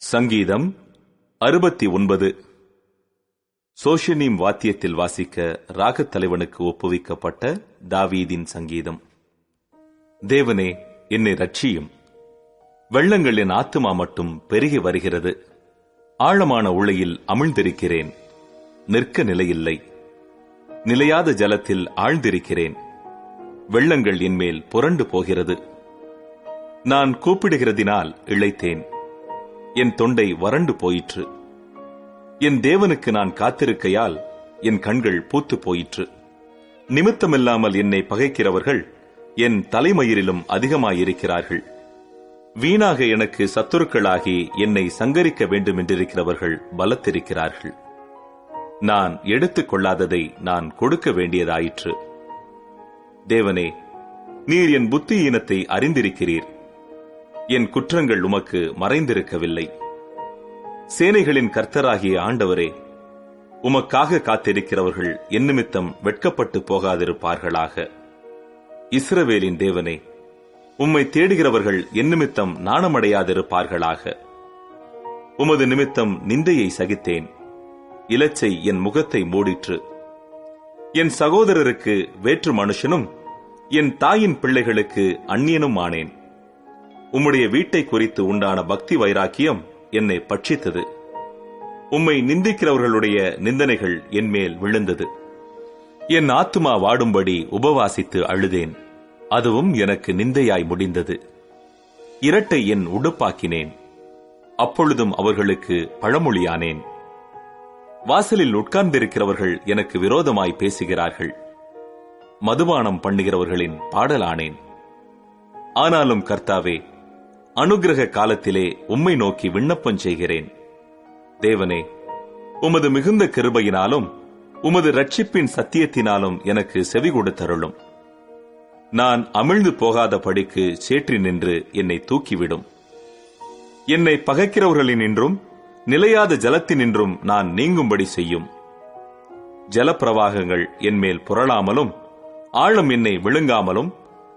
சங்கீதம் 69. சோஷனீம் வாத்தியத்தில் வாசிக்க ராகத் தலைவனுக்கு ஒப்புவிக்கப்பட்ட தாவீதின் சங்கீதம். தேவனே, என்னை ரட்சியும். வெள்ளங்கள் என் ஆத்துமா மட்டும் பெருகி வருகிறது. ஆழமான உளையில் அமிழ்ந்திருக்கிறேன், நிற்க நிலையில்லை. நிலையாத ஜலத்தில் ஆழ்ந்திருக்கிறேன், வெள்ளங்கள் என்மேல் புரண்டு போகிறது. நான் கூப்பிடுகிறதினால் இளைத்தேன், என் தொண்டை வறண்டு போயிற்று. என் தேவனுக்கு நான் காத்திருக்கையால் என் கண்கள் பூத்து போயிற்று. நிமித்தமில்லாமல் என்னை பகைக்கிறவர்கள் என் தலைமயிரிலும் அதிகமாயிருக்கிறார்கள். வீணாக எனக்கு சத்துருக்களாகி என்னை சங்கரிக்க வேண்டுமென்றிருக்கிறவர்கள் பலத்திருக்கிறார்கள். நான் எடுத்துக் கொள்ளாததை நான் கொடுக்க வேண்டியதாயிற்று. தேவனே, நீர் என் புத்தியீனத்தை அறிந்திருக்கிறீர். என் குற்றங்கள் உமக்கு மறைந்திருக்கவில்லை. சேனைகளின் கர்த்தராகிய ஆண்டவரே, உமக்காக காத்திருக்கிறவர்கள் என் நிமித்தம் வெட்கப்பட்டு போகாதிருப்பார்களாக. இஸ்ரவேலின் தேவனே, உம்மை தேடுகிறவர்கள் என் நிமித்தம் நாணமடையாதிருப்பார்களாக. உமது நிமித்தம் நிந்தையை சகித்தேன், இலச்சை என் முகத்தை மூடிற்று. என் சகோதரருக்கு வேற்று மனுஷனும் என் தாயின் பிள்ளைகளுக்கு அந்நியனும் ஆனேன். உம்முடைய வீட்டை குறித்து உண்டான பக்தி வைராக்கியம் என்னை பட்சித்தது. உம்மை நிந்திக்கிறவர்களுடைய நிந்தனைகள் என்மேல் விழுந்தது. என் ஆத்துமா வாடும்படி உபவாசித்து அழுதேன், அதுவும் எனக்கு நிந்தையாய் முடிந்தது. இரட்டை என் உடுப்பாக்கினேன், அப்பொழுதும் அவர்களுக்கு பழமொழியானேன். வாசலில் உட்கார்ந்திருக்கிறவர்கள் எனக்கு விரோதமாய் பேசுகிறார்கள், மதுபானம் பண்ணுகிறவர்களின் பாடலானேன். ஆனாலும் கர்த்தாவே, அனுக்கிரக காலத்திலே உம்மை நோக்கி விண்ணப்பம் செய்கிறேன். தேவனே, உமது மிகுந்த கிருபையினாலும் உமது ரட்சிப்பின் சத்தியத்தினாலும் எனக்கு செவி கொடுத்தருளும். நான் அமிழ்ந்து போகாத படிக்கு சேற்றி நின்று என்னை தூக்கிவிடும். என்னை பகைக்கிறவர்களினின்றும் நிலையாத ஜலத்தினின்றும் நான் நீங்கும்படி செய்யும். ஜலப்பிரவாகங்கள் என்மேல் புரளாமலும் ஆழம் என்னை விழுங்காமலும்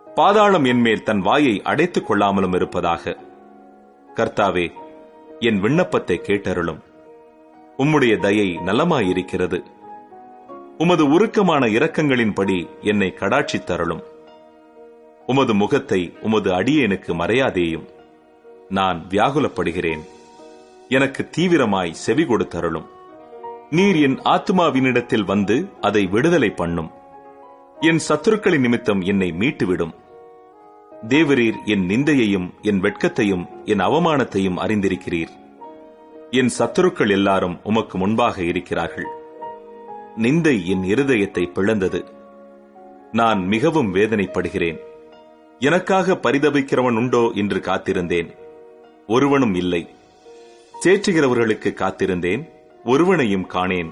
பாதாளம் என்மேல் தன் வாயை அடைத்துக் கொள்ளாமலும் இருப்பதாக. கர்த்தாவே, என் விண்ணப்பத்தை கேட்டருளும். உம்முடைய தயை நலமாயிருக்கிறது. உமது உருக்கமான இரக்கங்களின்படி என்னை கடாட்சித்தருளும். உமது முகத்தை உமது அடியேனுக்கு மறையாதேயும். நான் வியாகுலப்படுகிறேன், எனக்கு தீவிரமாய் செவி கொடுத்தருளும். நீர் என் ஆத்துமாவினிடத்தில் வந்து அதை விடுதலை பண்ணும். என் சத்துருக்களின் நிமித்தம் என்னை மீட்டுவிடும். தேவரீர் என் நிந்தையையும் என் வெட்கத்தையும் என் அவமானத்தையும் அறிந்திருக்கிறீர். என் சத்துருக்கள் எல்லாரும் உமக்கு முன்பாக இருக்கிறார்கள். நிந்தை என் இருதயத்தை பிளந்தது. நான் மிகவும் வேதனைப்படுகிறேன். எனக்காக பரிதபிக்கிறவன் உண்டோ என்று காத்திருந்தேன், ஒருவனும் இல்லை. சேற்றுகிறவர்களுக்கு காத்திருந்தேன், ஒருவனையும் காணேன்.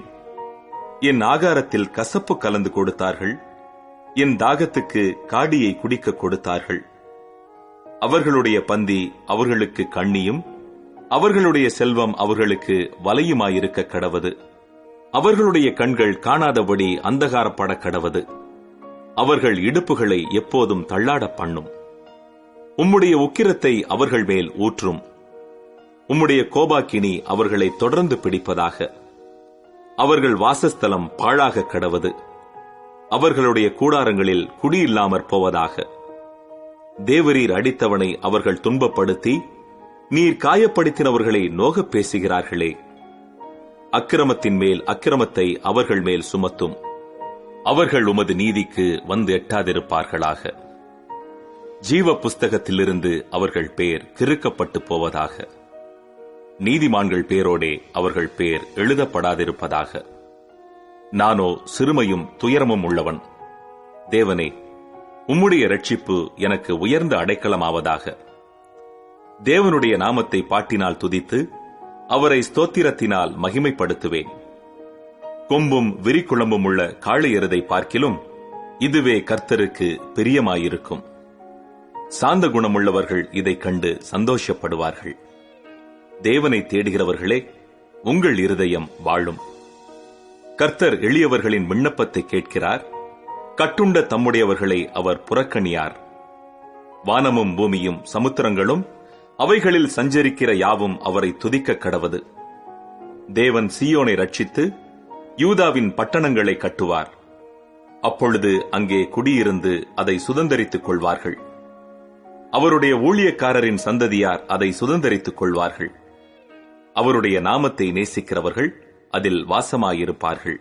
என் ஆகாரத்தில் கசப்பு கலந்து கொடுத்தார்கள், என் தாகத்துக்கு காடியை குடிக்க கொடுத்தார்கள். அவர்களுடைய பந்தி அவர்களுக்கு கண்ணியும் அவர்களுடைய செல்வம் அவர்களுக்கு வலையுமாயிருக்க கடவது. அவர்களுடைய கண்கள் காணாதபடி அந்தகாரப்பட கடவது. அவர்கள் இடுப்புகளை எப்போதும் தள்ளாட பண்ணும். உம்முடைய உக்கிரத்தை அவர்கள் மேல் ஊற்றும். உம்முடைய கோபாக்கினி அவர்களை தொடர்ந்து பிடிப்பதாக. அவர்கள் வாசஸ்தலம் பாழாக கடவது. அவர்களுடைய கூடாரங்களில் குடியில்லாமற் போவதாக. தேவரீர் அடித்தவனை அவர்கள் துன்பப்படுத்தி நீர் காயப்படுத்தினவர்களை நோகப் பேசுகிறார்களே. அக்கிரமத்தின் மேல் அக்கிரமத்தை அவர்கள் மேல் சுமத்தும். அவர்கள் உமது நீதிக்கு வந்து எட்டாதிருப்பார்களாக. ஜீவ புஸ்தகத்திலிருந்து அவர்கள் பேர் கிறுக்கப்பட்டு போவதாக. நீதிமான்கள் பேரோடே அவர்கள் பேர் எழுதப்படாதிருப்பதாக. நானோ சிறுமையும் துயரமும் உள்ளவன். தேவனே, உம்முடைய இரட்சிப்பு எனக்கு உயர்ந்த அடைக்கலமாவதாக. தேவனுடைய நாமத்தை பாட்டினால் துதித்து அவரை ஸ்தோத்திரத்தினால் மகிமைப்படுத்துவேன். கொம்பும் விரிக்குளம்பும் உள்ள காளை எருதை பார்க்கிலும் இதுவே கர்த்தருக்கு பிரியமாயிருக்கும். சாந்த குணமுள்ளவர்கள் இதைக் கண்டு சந்தோஷப்படுவார்கள். தேவனை தேடுகிறவர்களே, உங்கள் இருதயம் வாழும். கர்த்தர் எளியவர்களின் விண்ணப்பத்தை கேட்கிறார். கட்டுண்ட தம்முடையவர்களை அவர் புறக்கணியார். வானமும் பூமியும் சமுத்திரங்களும் அவைகளில் சஞ்சரிக்கிற யாவும் அவரை துதிக்க கடவது. தேவன் சீயோனை ரட்சித்து யூதாவின் பட்டணங்களை கட்டுவார். அப்பொழுது அங்கே குடியிருந்து அதை சுதந்தரித்துக் கொள்வார்கள். அவருடைய ஊழியக்காரரின் சந்ததியார் அதை சுதந்தரித்துக் கொள்வார்கள். அவருடைய நாமத்தை நேசிக்கிறவர்கள் அதில் வாசமாயிருப்பார்கள்.